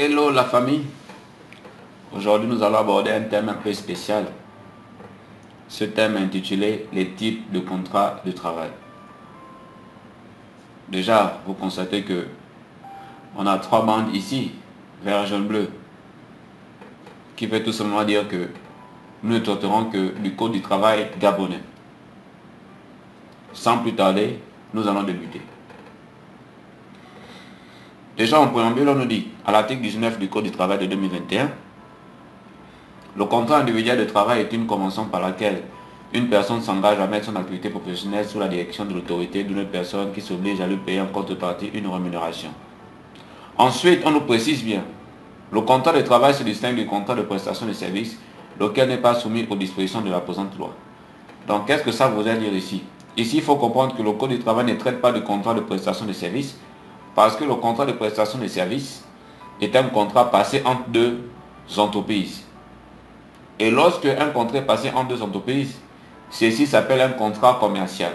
Hello la famille. Aujourd'hui nous allons aborder un thème un peu spécial. Ce thème est intitulé les types de contrats de travail. Déjà, vous constatez que on a trois bandes ici, vert, jaune, bleu, qui veut tout simplement dire que nous ne traiterons que du code du travail gabonais. Sans plus tarder, nous allons débuter. Déjà en préambule, on nous dit, à l'article 19 du Code du travail de 2021, le contrat individuel de travail est une convention par laquelle une personne s'engage à mettre son activité professionnelle sous la direction de l'autorité d'une personne qui s'oblige à lui payer en contrepartie une rémunération. Ensuite, on nous précise bien, le contrat de travail se distingue du contrat de prestation de services, lequel n'est pas soumis aux dispositions de la présente loi. Donc, qu'est-ce que ça voudrait dire ici? Ici, il faut comprendre que le Code du travail ne traite pas de contrat de prestation de services, parce que le contrat de prestation de services est un contrat passé entre deux entreprises. Et lorsque un contrat est passé entre deux entreprises, ceci s'appelle un contrat commercial,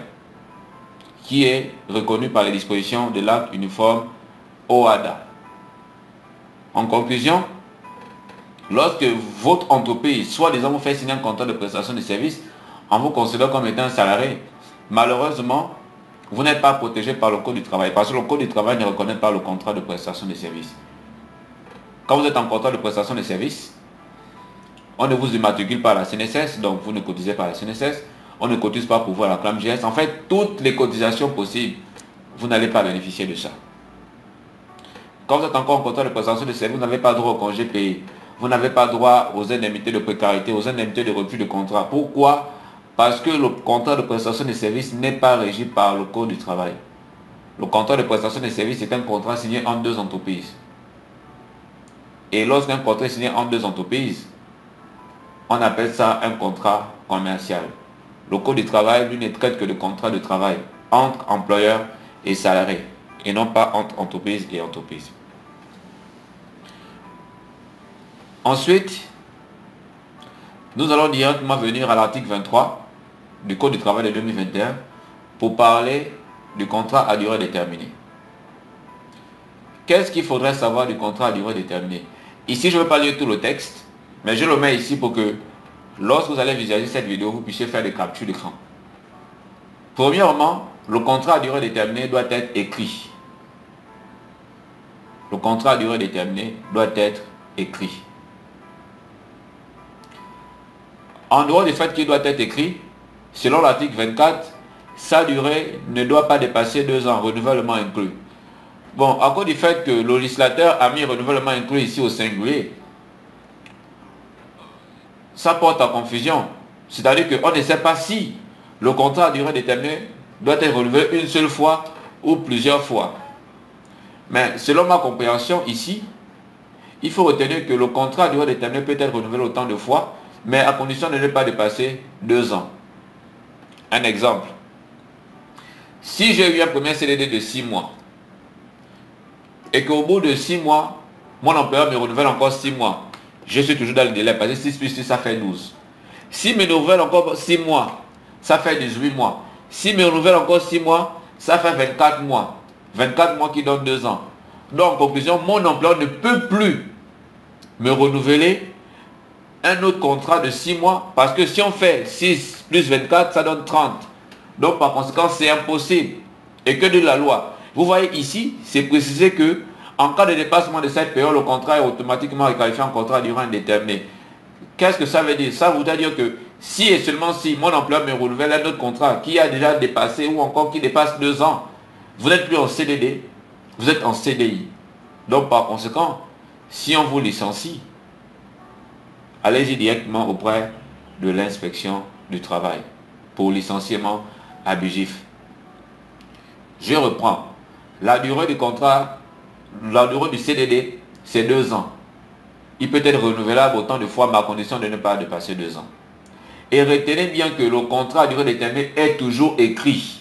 qui est reconnu par les dispositions de l'acte uniforme OHADA. En conclusion, lorsque votre entreprise, soi-disant, vous fait signer un contrat de prestation de services, en vous considérant comme étant un salarié, malheureusement, vous n'êtes pas protégé par le Code du travail, parce que le Code du travail ne reconnaît pas le contrat de prestation de services. Quand vous êtes en contrat de prestation de services, on ne vous immatricule pas à la CNSS, donc vous ne cotisez pas à la CNSS, on ne cotise pas pour vous à la ClamGS. En fait, toutes les cotisations possibles, vous n'allez pas bénéficier de ça. Quand vous êtes encore en contrat de prestation de services, vous n'avez pas droit au congé payé. Vous n'avez pas droit aux indemnités de précarité, aux indemnités de refus de contrat. Pourquoi? Parce que le contrat de prestation de services n'est pas régi par le Code du travail. Le contrat de prestation de services est un contrat signé entre deux entreprises. Et lorsqu'un contrat est signé entre deux entreprises, on appelle ça un contrat commercial. Le Code du travail, lui, ne traite que de contrat de travail entre employeurs et salariés, et non pas entre entreprises et entreprises. Ensuite, nous allons directement venir à l'article 23 du Code du travail de 2021 pour parler du contrat à durée déterminée. Qu'est-ce qu'il faudrait savoir du contrat à durée déterminée? Ici, je ne vais pas lire tout le texte, mais je le mets ici pour que lorsque vous allez visualiser cette vidéo, vous puissiez faire des captures d'écran. Premièrement, le contrat à durée déterminée doit être écrit. Le contrat à durée déterminée doit être écrit. En dehors du fait qu'il doit être écrit, selon l'article 24, sa durée ne doit pas dépasser 2 ans, renouvellement inclus. Bon, à cause du fait que le législateur a mis renouvellement inclus ici au singulier, ça porte à confusion. C'est-à-dire qu'on ne sait pas si le contrat à durée déterminée doit être renouvelé une seule fois ou plusieurs fois. Mais selon ma compréhension ici, il faut retenir que le contrat à durée déterminée peut être renouvelé autant de fois, mais à condition de ne pas dépasser 2 ans. Un exemple. Si j'ai eu un premier CDD de 6 mois, et qu'au bout de 6 mois, mon employeur me renouvelle encore 6 mois, je suis toujours dans le délai, parce que 6 plus 6, ça fait 12. S'il me renouvelle encore 6 mois, ça fait 18 mois. S'il me renouvelle encore 6 mois, ça fait 24 mois. 24 mois qui donnent 2 ans. Donc, en conclusion, mon employeur ne peut plus me renouveler un autre contrat de 6 mois, parce que si on fait 6 plus 24, ça donne 30. Donc, par conséquent, c'est impossible. Et que de la loi. Vous voyez ici, c'est précisé que en cas de dépassement de cette période, le contrat est automatiquement requalifié en contrat à durée indéterminée. Qu'est-ce que ça veut dire? Ça voudrait dire que si et seulement si mon employeur me renouvelle un autre contrat qui a déjà dépassé ou encore qui dépasse 2 ans, vous n'êtes plus en CDD, vous êtes en CDI. Donc par conséquent, si on vous licencie, allez-y directement auprès de l'inspection du travail pour licenciement abusif. Je reprends. La durée du contrat, la durée du CDD, c'est 2 ans. Il peut être renouvelable autant de fois, mais à condition de ne pas dépasser 2 ans. Et retenez bien que le contrat à durée déterminée est toujours écrit.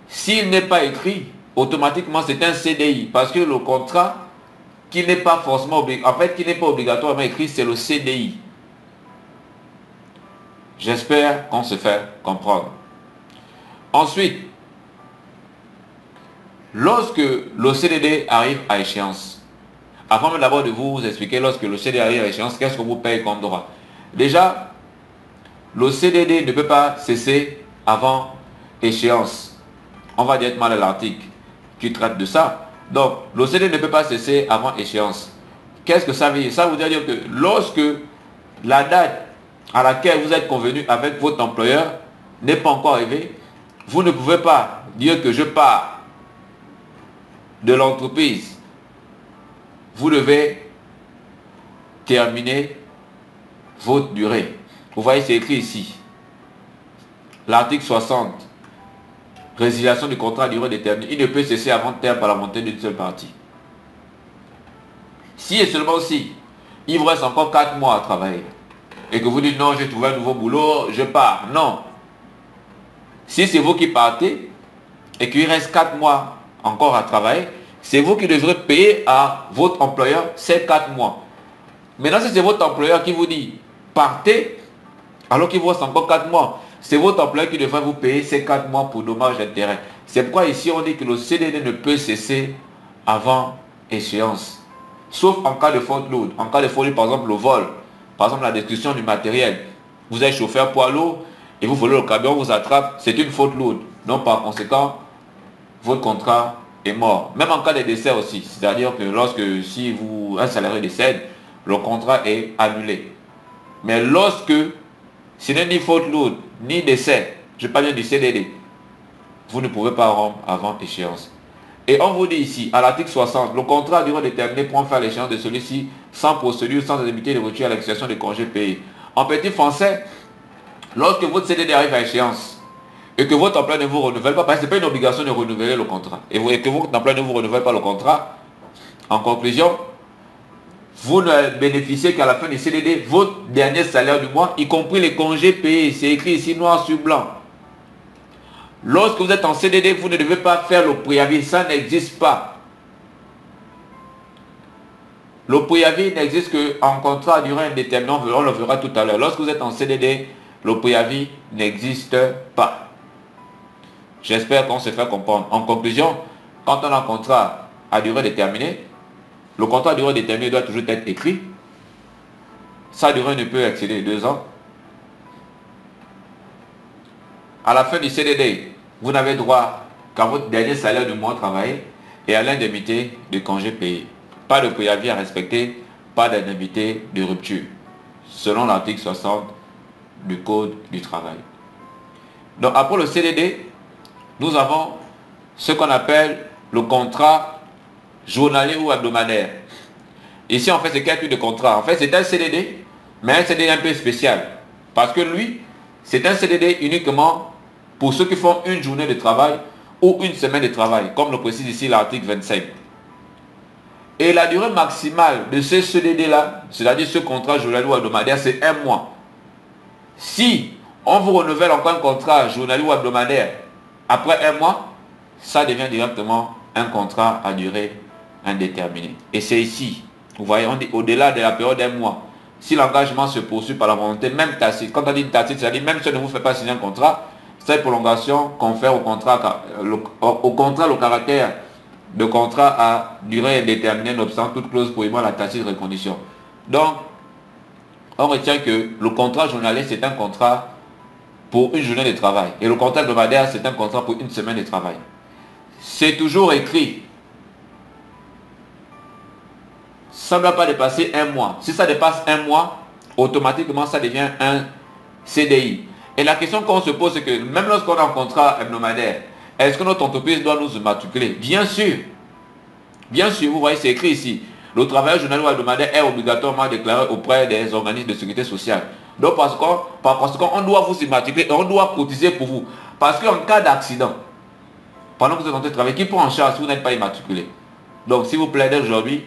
S'il n'est pas écrit, automatiquement c'est un CDI. Parce que le contrat qui n'est pas forcément obligatoire, en fait qui n'est pas obligatoirement écrit, c'est le CDI. J'espère qu'on se fait comprendre. Ensuite, lorsque le CDD arrive à échéance, Avant même d'abord de vous expliquer lorsque le CDD arrive à échéance, qu'est-ce que vous payez comme droit. Déjà, le CDD ne peut pas cesser avant échéance. On va directement à l'article qui traite de ça. Donc, le CDD ne peut pas cesser avant échéance. Qu'est-ce que ça veut dire? Ça veut dire que lorsque la date à laquelle vous êtes convenu avec votre employeur n'est pas encore arrivée, vous ne pouvez pas dire que je pars de l'entreprise. Vous devez terminer votre durée. Vous voyez, c'est écrit ici. L'article 60. Résiliation du contrat à durée déterminée. Il ne peut cesser avant terme par la montée d'une seule partie. Si et seulement si il vous reste encore 4 mois à travailler et que vous dites non, j'ai trouvé un nouveau boulot, je pars. Non. Si c'est vous qui partez et qu'il reste 4 mois encore à travailler, c'est vous qui devrez payer à votre employeur ces 4 mois. Maintenant, si c'est votre employeur qui vous dit partez alors qu'il vous reste encore 4 mois, c'est votre employeur qui devrait vous payer ces 4 mois pour dommages d'intérêt. C'est pourquoi ici on dit que le CDD ne peut cesser avant échéance. Sauf en cas de faute lourde. En cas de faute lourde, par exemple le vol, par exemple la destruction du matériel. Vous êtes chauffeur poids lourd et vous volez le camion, vous attrape, c'est une faute lourde. Donc par conséquent, votre contrat est mort. Même en cas de décès aussi. C'est-à-dire que lorsque un salarié décède, le contrat est annulé. Mais lorsque ce n'est ni faute lourde, ni décès, je parle bien du CDD, vous ne pouvez pas rompre avant échéance. Et on vous dit ici, à l'article 60, le contrat à durée déterminée prend fin à l'échéance de celui-ci sans procédure, sans indemnité de rupture à l'exception des congés payés. En petit français, lorsque votre CDD arrive à échéance et que votre emploi ne vous renouvelle pas, parce que ce n'est pas une obligation de renouveler le contrat, et que votre emploi ne vous renouvelle pas le contrat, en conclusion, vous ne bénéficiez qu'à la fin du CDD, votre dernier salaire du mois, y compris les congés payés. C'est écrit ici noir sur blanc. Lorsque vous êtes en CDD, vous ne devez pas faire le préavis. Ça n'existe pas. Le préavis n'existe qu'en contrat à durée indéterminée. On le verra tout à l'heure. Lorsque vous êtes en CDD, le préavis n'existe pas. J'espère qu'on se fait comprendre. En conclusion, quand on a un contrat à durée déterminée, le contrat à durée déterminée doit toujours être écrit. Sa durée ne peut excéder 2 ans. À la fin du CDD, vous n'avez droit qu'à votre dernier salaire du mois travaillé et à l'indemnité de congé payé. Pas de préavis à respecter, pas d'indemnité de rupture, selon l'article 60 du Code du travail. Donc après le CDD, nous avons ce qu'on appelle le contrat journalier ou hebdomadaire. Ici, en fait, c'est quel type de contrat? En fait, c'est un CDD, mais un CDD un peu spécial. Parce que lui, c'est un CDD uniquement pour ceux qui font une journée de travail ou une semaine de travail, comme le précise ici l'article 25. Et la durée maximale de ce CDD-là, c'est-à-dire ce contrat journalier ou hebdomadaire, c'est 1 mois. Si on vous renouvelle encore un contrat journalier ou hebdomadaire après 1 mois, ça devient directement un contrat à durée indéterminée. Et c'est ici, vous voyez, on dit au-delà de la période d'1 mois. Si l'engagement se poursuit par la volonté, même tacite, quand on dit tacite, c'est-à-dire même si on ne vous fait pas signer un contrat, cette prolongation confère au contrat le caractère de contrat à durée indéterminée, nonobstant toute clause prohibant la tacite reconduction. Donc, on retient que le contrat journalier, c'est un contrat pour une journée de travail. Et le contrat hebdomadaire, c'est un contrat pour une semaine de travail. C'est toujours écrit. Ça ne doit pas dépasser 1 mois. Si ça dépasse 1 mois, automatiquement, ça devient un CDI. Et la question qu'on se pose, c'est que même lorsqu'on a un contrat hebdomadaire, est-ce que notre entreprise doit nous immatriculer? Bien sûr. Bien sûr, vous voyez, c'est écrit ici. Le travailleur journalier ou hebdomadaire est obligatoirement déclaré auprès des organismes de sécurité sociale. Donc, par conséquent, on doit vous immatriculer et on doit cotiser pour vous. Parce qu'en cas d'accident, pendant que vous êtes en train de travailler, qui prend en charge si vous n'êtes pas immatriculé? Donc, s'il vous plaît, aujourd'hui,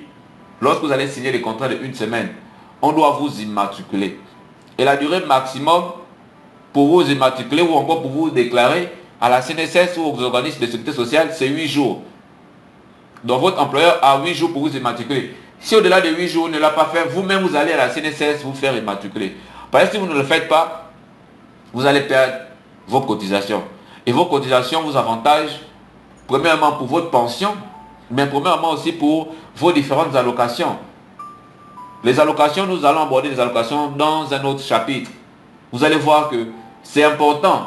lorsque vous allez signer des contrats de 1 semaine, on doit vous immatriculer. Et la durée maximum pour vous immatriculer ou encore pour vous déclarer à la CNSS ou aux organismes de sécurité sociale, c'est 8 jours. Donc votre employeur a 8 jours pour vous immatriculer. Si au-delà de 8 jours, vous ne l'a pas fait, vous-même vous allez à la CNSS vous faire immatriculer. Parce que si vous ne le faites pas, vous allez perdre vos cotisations. Et vos cotisations vous avantagent, premièrement pour votre pension, mais premièrement aussi pour vos différentes allocations. Les allocations, nous allons aborder les allocations dans un autre chapitre. Vous allez voir que c'est important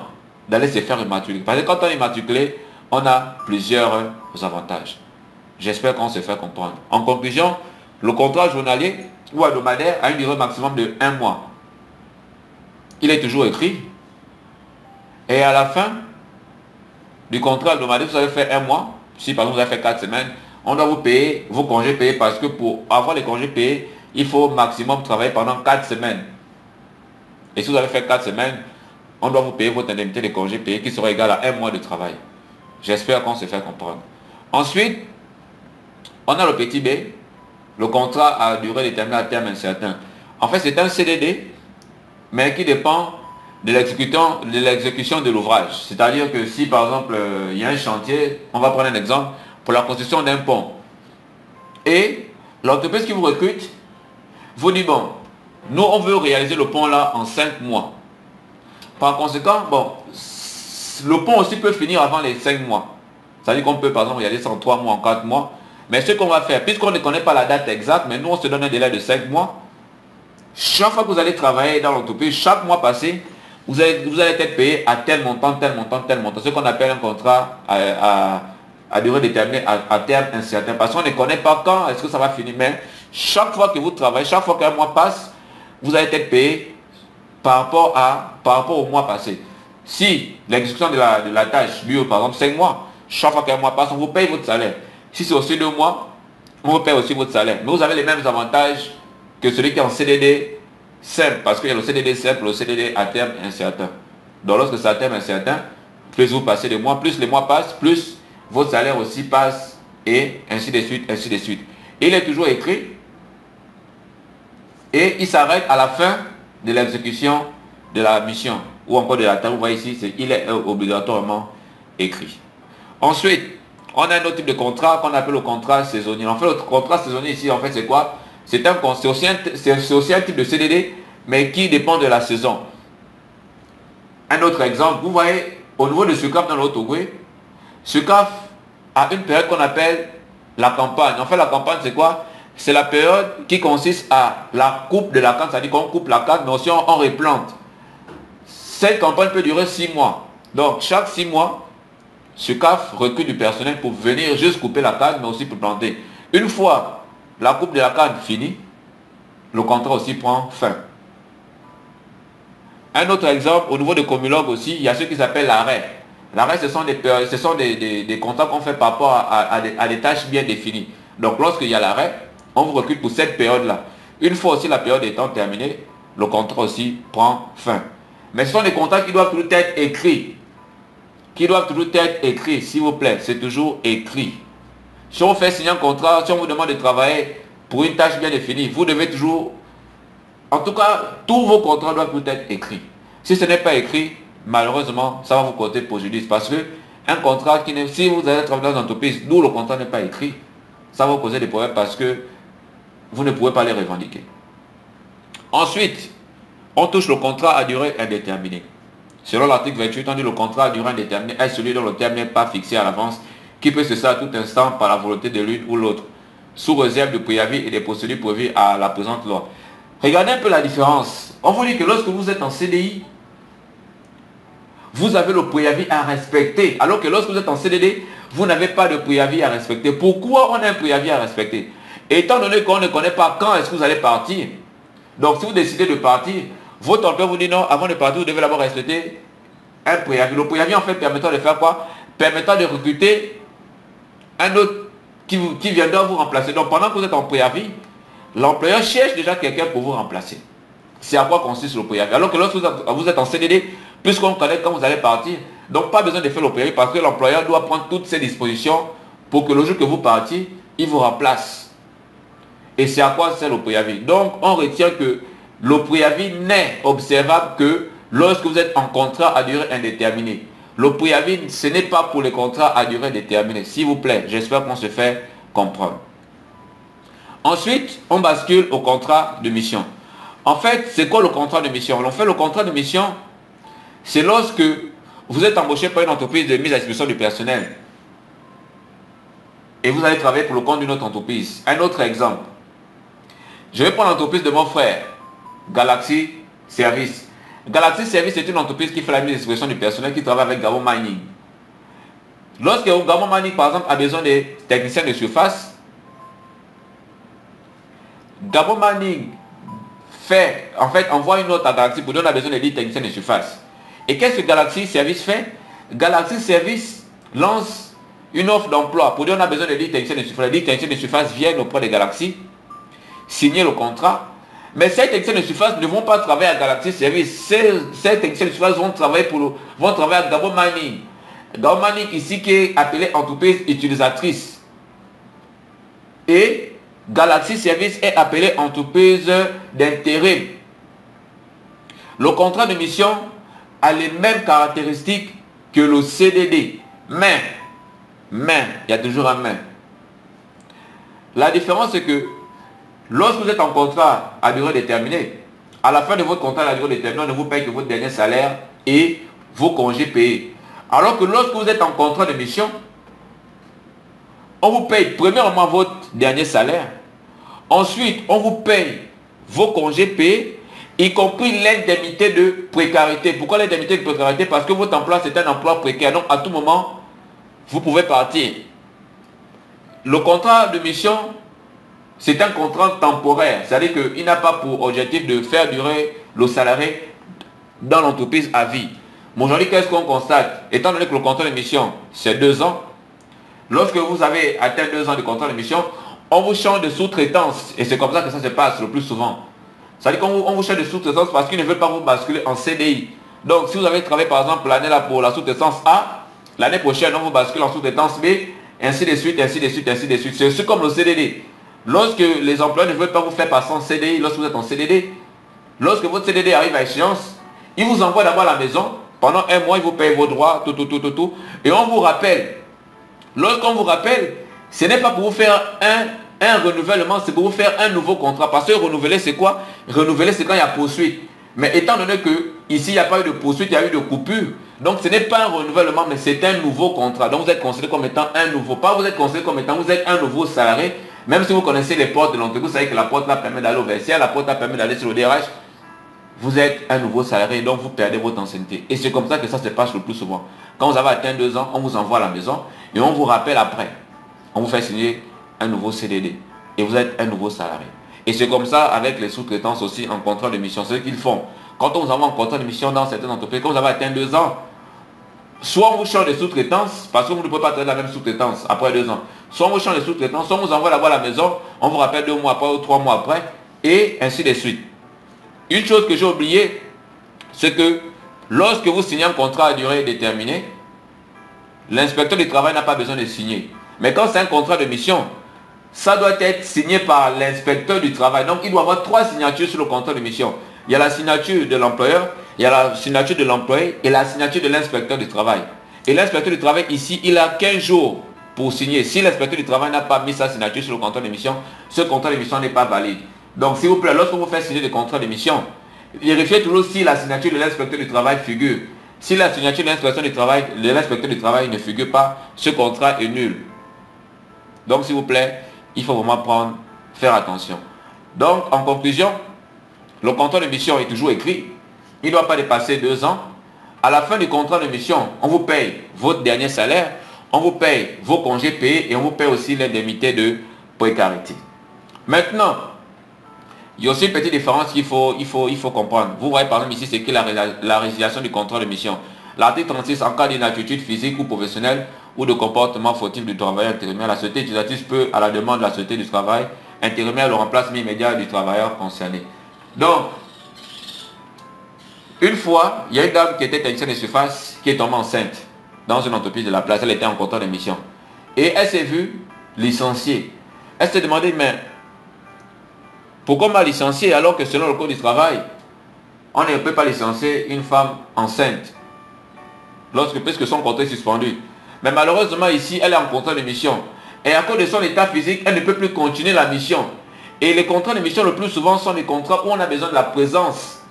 d'aller se faire immatriculer. Parce que quand on est immatriculé, on a plusieurs avantages. J'espère qu'on se fait comprendre. En conclusion, le contrat journalier ou hebdomadaire a une durée maximum de 1 mois. Il est toujours écrit. Et à la fin du contrat hebdomadaire, vous avez fait 1 mois. Si par exemple vous avez fait 4 semaines, on doit vous payer vos congés payés parce que pour avoir les congés payés, il faut au maximum travailler pendant 4 semaines. Et si vous avez fait 4 semaines, on doit vous payer votre indemnité de congés payés qui sera égale à 1 mois de travail. J'espère qu'on se fait comprendre. Ensuite, on a le petit B, le contrat à durée déterminée à terme incertain. En fait, c'est un CDD, mais qui dépend de l'exécution de l'ouvrage. C'est-à-dire que si, par exemple, il y a un chantier, on va prendre un exemple, pour la construction d'un pont. Et l'entreprise qui vous recrute vous dit, bon, nous, on veut réaliser le pont là en 5 mois. Par conséquent, bon, le pont aussi peut finir avant les 5 mois. C'est-à-dire qu'on peut, par exemple, réaliser ça en 3 mois, en 4 mois. Mais ce qu'on va faire, puisqu'on ne connaît pas la date exacte, mais nous, on se donne un délai de 5 mois. Chaque fois que vous allez travailler dans l'entreprise, chaque mois passé, vous allez être payé à tel montant, tel montant, tel montant. Ce qu'on appelle un contrat à durée déterminée, à terme incertain. Parce qu'on ne connaît pas quand est-ce que ça va finir. Mais chaque fois que vous travaillez, chaque fois qu'un mois passe, vous allez être payé par rapport au mois passé. Si l'exécution de la tâche dure par exemple 5 mois, chaque fois qu'un mois passe, on vous paye votre salaire. Si c'est aussi 2 mois, on vous paye aussi votre salaire. Mais vous avez les mêmes avantages que celui qui est en CDD simple, parce qu'il y a le CDD simple, le CDD à terme incertain. Donc lorsque c'est à terme incertain, plus vous passez de mois, plus les mois passent, plus votre salaire aussi passe, et ainsi de suite, ainsi de suite. Et il est toujours écrit, et il s'arrête à la fin de l'exécution de la mission, ou encore de la tâche. Vous voyez ici, il est obligatoirement écrit. Ensuite, on a un autre type de contrat qu'on appelle le contrat saisonnier. En fait, le contrat saisonnier ici, en fait, c'est quoi? C'est aussi un type de CDD, mais qui dépend de la saison. Un autre exemple, vous voyez, au niveau de SUCAF dans l'Ottogoué, SUCAF a une période qu'on appelle la campagne. En fait, la campagne, c'est quoi? C'est la période qui consiste à la coupe de la canne, c'est-à-dire qu'on coupe la canne, mais aussi on replante. Cette campagne peut durer 6 mois. Donc, chaque 6 mois, SUCAF recrute du personnel pour venir juste couper la canne, mais aussi pour planter. Une fois la coupe de la canne finie, le contrat aussi prend fin. Un autre exemple, au niveau de Comulog aussi, il y a ce qui s'appelle l'arrêt. L'arrêt, ce sont des contrats qu'on fait par rapport à des tâches bien définies. Donc, lorsqu'il y a l'arrêt, on vous recrute pour cette période-là. Une fois aussi la période étant terminée, le contrat aussi prend fin. Mais ce sont des contrats qui doivent toujours être écrits. S'il vous plaît. C'est toujours écrit. Si on fait signer un contrat, si on vous demande de travailler pour une tâche bien définie, vous devez toujours... En tout cas, tous vos contrats doivent toujours être écrits. Si ce n'est pas écrit, malheureusement, ça va vous causer préjudice. Parce que un contrat qui n'est... Si vous allez travailler dans une entreprise d'où le contrat n'est pas écrit, ça va vous causer des problèmes parce que vous ne pouvez pas les revendiquer. Ensuite, on touche le contrat à durée indéterminée. Selon l'article 28, on dit le contrat à durée indéterminée est celui dont le terme n'est pas fixé à l'avance, qui peut se faire à tout instant par la volonté de l'une ou l'autre, sous réserve de préavis et des procédures prévues à la présente loi. Regardez un peu la différence. On vous dit que lorsque vous êtes en CDI, vous avez le préavis à respecter, alors que lorsque vous êtes en CDD, vous n'avez pas de préavis à respecter. Pourquoi on a un préavis à respecter? Étant donné qu'on ne connaît pas quand est-ce que vous allez partir, donc si vous décidez de partir, votre employeur vous dit non, avant de partir, vous devez d'abord respecter un préavis. Le préavis en fait permettant de faire quoi? Permettant de recruter un autre qui viendra vous remplacer. Donc pendant que vous êtes en préavis, l'employeur cherche déjà quelqu'un pour vous remplacer. C'est à quoi consiste le préavis. Alors que lorsque vous êtes en CDD, puisqu'on connaît quand vous allez partir, donc pas besoin de faire le préavis parce que l'employeur doit prendre toutes ses dispositions pour que le jour que vous partiez, il vous remplace. Et c'est à quoi sert le préavis. Donc on retient que le préavis n'est observable que lorsque vous êtes en contrat à durée indéterminée. Le préavis, ce n'est pas pour les contrats à durée déterminée. S'il vous plaît, j'espère qu'on se fait comprendre. Ensuite, on bascule au contrat de mission. En fait, c'est quoi le contrat de mission? En fait, le contrat de mission, c'est lorsque vous êtes embauché par une entreprise de mise à disposition du personnel. et vous allez travailler pour le compte d'une autre entreprise. Un autre exemple. Je vais prendre l'entreprise de mon frère, Galaxy Service. Galaxy Service est une entreprise qui fait la mise à disposition du personnel qui travaille avec Gabon Mining. Lorsque Gabon Mining, par exemple, a besoin de techniciens de surface, Gabon Mining envoie une note à Galaxy pour dire qu'on a besoin de 10 techniciens de surface. Et qu'est-ce que Galaxy Service fait? Galaxy Service lance une offre d'emploi pour dire qu'on a besoin de 10 techniciens de surface. Les 10 techniciens de surface viennent auprès de Galaxy, signer le contrat. Mais ces techniciens de surface ne vont pas travailler à Galaxy Service. Ces techniciens de surface vont travailler à Gabon Mining. Gabon Mining ici qui est appelé entreprise utilisatrice. Et Galaxy Service est appelé entreprise d'intérêt. Le contrat de mission a les mêmes caractéristiques que le CDD. Mais, il y a toujours un mais. La différence c'est que lorsque vous êtes en contrat à durée déterminée, à la fin de votre contrat à durée déterminée, on ne vous paye que votre dernier salaire et vos congés payés. Alors que lorsque vous êtes en contrat de mission, on vous paye premièrement votre dernier salaire. Ensuite, on vous paye vos congés payés, y compris l'indemnité de précarité. Pourquoi l'indemnité de précarité? Parce que votre emploi, c'est un emploi précaire. Donc, à tout moment, vous pouvez partir. Le contrat de mission, c'est un contrat temporaire. C'est-à-dire qu'il n'a pas pour objectif de faire durer le salarié dans l'entreprise à vie. Mais aujourd'hui, qu'est-ce qu'on constate? Étant donné que le contrat de mission, c'est 2 ans, lorsque vous avez atteint 2 ans de contrat de mission, on vous change de sous-traitance. Et c'est comme ça que ça se passe le plus souvent. C'est-à-dire qu'on vous change de sous-traitance parce qu'ils ne veulent pas vous basculer en CDI. Donc, si vous avez travaillé par exemple l'année là pour la sous-traitance A, l'année prochaine, on vous bascule en sous-traitance B, ainsi de suite, ainsi de suite, ainsi de suite. C'est comme le CDD. Lorsque les employeurs ne veulent pas vous faire passer en CDI, lorsque vous êtes en CDD, lorsque votre CDD arrive à échéance, ils vous envoient d'abord à la maison. Pendant 1 mois, ils vous payent vos droits, tout. Et on vous rappelle. Lorsqu'on vous rappelle, ce n'est pas pour vous faire un renouvellement, c'est pour vous faire un nouveau contrat. Parce que renouveler, c'est quoi? Renouveler, c'est quand il y a poursuite. Mais étant donné que ici, il n'y a pas eu de poursuite, il y a eu de coupure. Donc, ce n'est pas un renouvellement, mais c'est un nouveau contrat. Donc, vous êtes considéré comme étant un nouveau. Pas vous êtes considéré comme étant, vous êtes un nouveau salarié. Même si vous connaissez les portes de l'entreprise, vous savez que la porte là permet d'aller au vestiaire, la porte là permet d'aller sur le DRH. Vous êtes un nouveau salarié, donc vous perdez votre ancienneté. Et c'est comme ça que ça se passe le plus souvent. Quand vous avez atteint 2 ans, on vous envoie à la maison et on vous rappelle après. On vous fait signer un nouveau CDD. Et vous êtes un nouveau salarié. Et c'est comme ça avec les sous-traitances aussi en contrat de mission. C'est ce qu'ils font. Quand on vous envoie en contrat de mission dans certaines entreprises, quand vous avez atteint 2 ans, soit on vous change de sous-traitance, parce que vous ne pouvez pas traiter la même sous-traitance après 2 ans. Soit on vous change de sous-traitance, soit on vous envoie là-bas à la maison, on vous rappelle 2 mois après ou 3 mois après, et ainsi de suite. Une chose que j'ai oublié, c'est que lorsque vous signez un contrat à durée déterminée, l'inspecteur du travail n'a pas besoin de signer. Mais quand c'est un contrat de mission, ça doit être signé par l'inspecteur du travail. Donc il doit y avoir 3 signatures sur le contrat de mission. Il y a la signature de l'employeur, il y a la signature de l'employé et la signature de l'inspecteur du travail. Et l'inspecteur du travail ici, il a 15 jours pour signer. Si l'inspecteur du travail n'a pas mis sa signature sur le contrat de mission, ce contrat de mission n'est pas valide. Donc s'il vous plaît, lorsque vous faites signer des contrats de mission, vérifiez toujours si la signature de l'inspecteur du travail figure. Si la signature de l'inspecteur du travail ne figure pas, ce contrat est nul. Donc s'il vous plaît, il faut vraiment faire attention. Donc en conclusion, le contrat de mission est toujours écrit. Il ne doit pas dépasser 2 ans. À la fin du contrat de mission, on vous paye votre dernier salaire, on vous paye vos congés payés et on vous paye aussi l'indemnité de précarité. Maintenant, il y a aussi une petite différence qu'il faut comprendre. Vous voyez par exemple ici, c'est que la résiliation du contrat de mission. L'article 36, en cas d'inaptitude physique ou professionnelle ou de comportement fautif du travailleur intérimaire, la société utilisatrice peut, à la demande de la société du travail intérimaire, le remplacement immédiat du travailleur concerné. Donc, une fois, il y a une dame qui était technicienne de surface qui est tombée enceinte dans une entreprise de la place. Elle était en contrat de mission. Et elle s'est vue licenciée. Elle s'est demandé, mais pourquoi on m'a licencié alors que selon le code du travail, on ne peut pas licencier une femme enceinte puisque son contrat est suspendu. Mais malheureusement ici, elle est en contrat de mission. Et à cause de son état physique, elle ne peut plus continuer la mission. Et les contrats de mission le plus souvent sont des contrats où on a besoin de la présence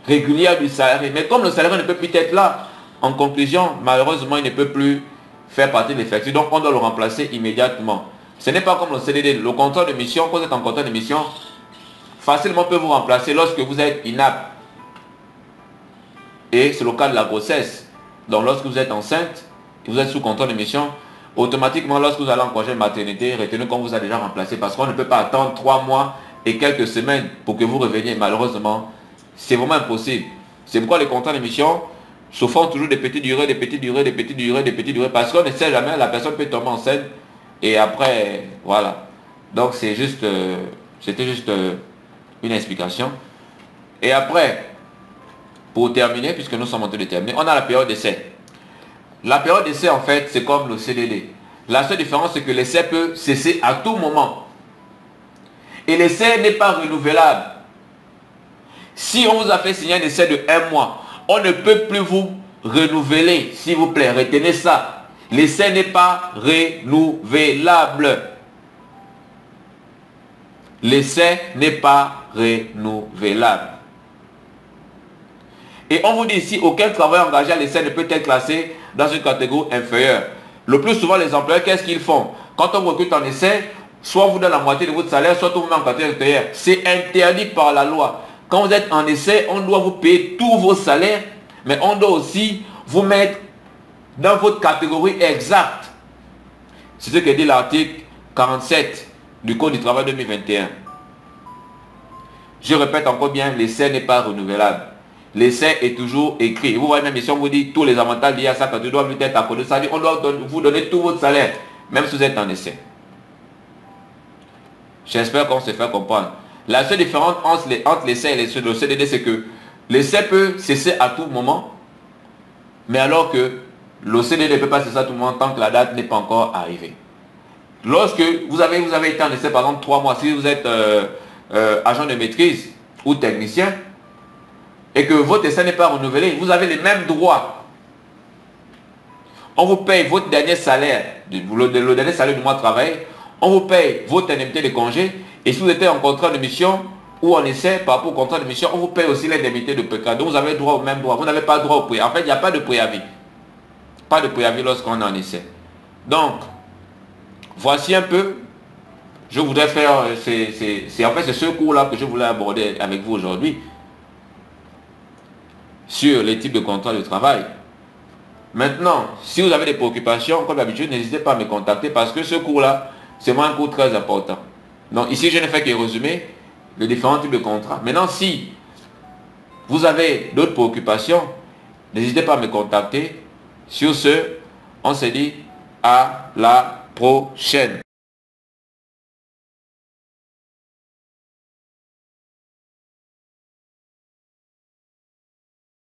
régulière du salarié. Mais comme le salarié ne peut plus être là, en conclusion, malheureusement, il ne peut plus faire partie de l'effectif. Donc, on doit le remplacer immédiatement. Ce n'est pas comme le CDD. Le contrat de mission, quand vous êtes en contrat de mission, facilement peut vous remplacer lorsque vous êtes inapte. Et c'est le cas de la grossesse. Donc, lorsque vous êtes enceinte, et vous êtes sous contrat de mission, automatiquement, lorsque vous allez en congé de maternité, retenez qu'on vous a déjà remplacé parce qu'on ne peut pas attendre 3 mois et quelques semaines pour que vous reveniez. Malheureusement, c'est vraiment impossible. C'est pourquoi les contrats de mission se font toujours des petites durées, des petites durées, des petites durées, des petites durées, parce qu'on ne sait jamais, la personne peut tomber enceinte et après, voilà. Donc c'est juste, c'était juste une explication. Et après, pour terminer, puisque nous sommes en train de terminer, on a la période d'essai. La période d'essai, en fait, c'est comme le CDD. La seule différence, c'est que l'essai peut cesser à tout moment. Et l'essai n'est pas renouvelable. Si on vous a fait signer un essai de 1 mois, on ne peut plus vous renouveler, s'il vous plaît, retenez ça. L'essai n'est pas renouvelable. L'essai n'est pas renouvelable. Et on vous dit ici, aucun travail engagé à l'essai ne peut être classé dans une catégorie inférieure. Le plus souvent, les employeurs, qu'est-ce qu'ils font? Quand on recrute en essai, soit on vous donne la moitié de votre salaire, soit on vous met en catégorie inférieure. C'est interdit par la loi. Quand vous êtes en essai, on doit vous payer tous vos salaires, mais on doit aussi vous mettre dans votre catégorie exacte. C'est ce que dit l'article 47 du Code du travail 2021. Je répète encore bien, l'essai n'est pas renouvelable. L'essai est toujours écrit. Vous voyez même ici, on vous dit tous les avantages liés à ça, quand tu dois être accordé. Ça dit, on doit vous donner tout votre salaire, même si vous êtes en essai. J'espère qu'on se fait comprendre. La seule différence entre l'essai et le CDD, c'est que l'essai peut cesser à tout moment, mais alors que le CDD ne peut pas cesser à tout moment tant que la date n'est pas encore arrivée. Lorsque vous avez été en essai, par exemple, 3 mois, si vous êtes agent de maîtrise ou technicien, et que votre essai n'est pas renouvelé, vous avez les mêmes droits. On vous paye votre dernier salaire, le dernier salaire du mois de travail, on vous paye votre indemnité de congé, et si vous êtes en contrat de mission ou en essai par rapport au contrat de mission, on vous paye aussi l'indemnité de précaire. Donc vous avez droit au même droit. Vous n'avez pas droit au préavis. En fait, il n'y a pas de préavis. Pas de préavis lorsqu'on est en essai. Donc, voici un peu. Je voudrais faire, c'est ce cours-là que je voulais aborder avec vous aujourd'hui. Sur les types de contrats de travail. Maintenant, si vous avez des préoccupations, comme d'habitude, n'hésitez pas à me contacter parce que ce cours-là, c'est vraiment un cours très important. Donc ici, je ne fais que résumer les différents types de contrats. Maintenant, si vous avez d'autres préoccupations, n'hésitez pas à me contacter. Sur ce, on se dit à la prochaine.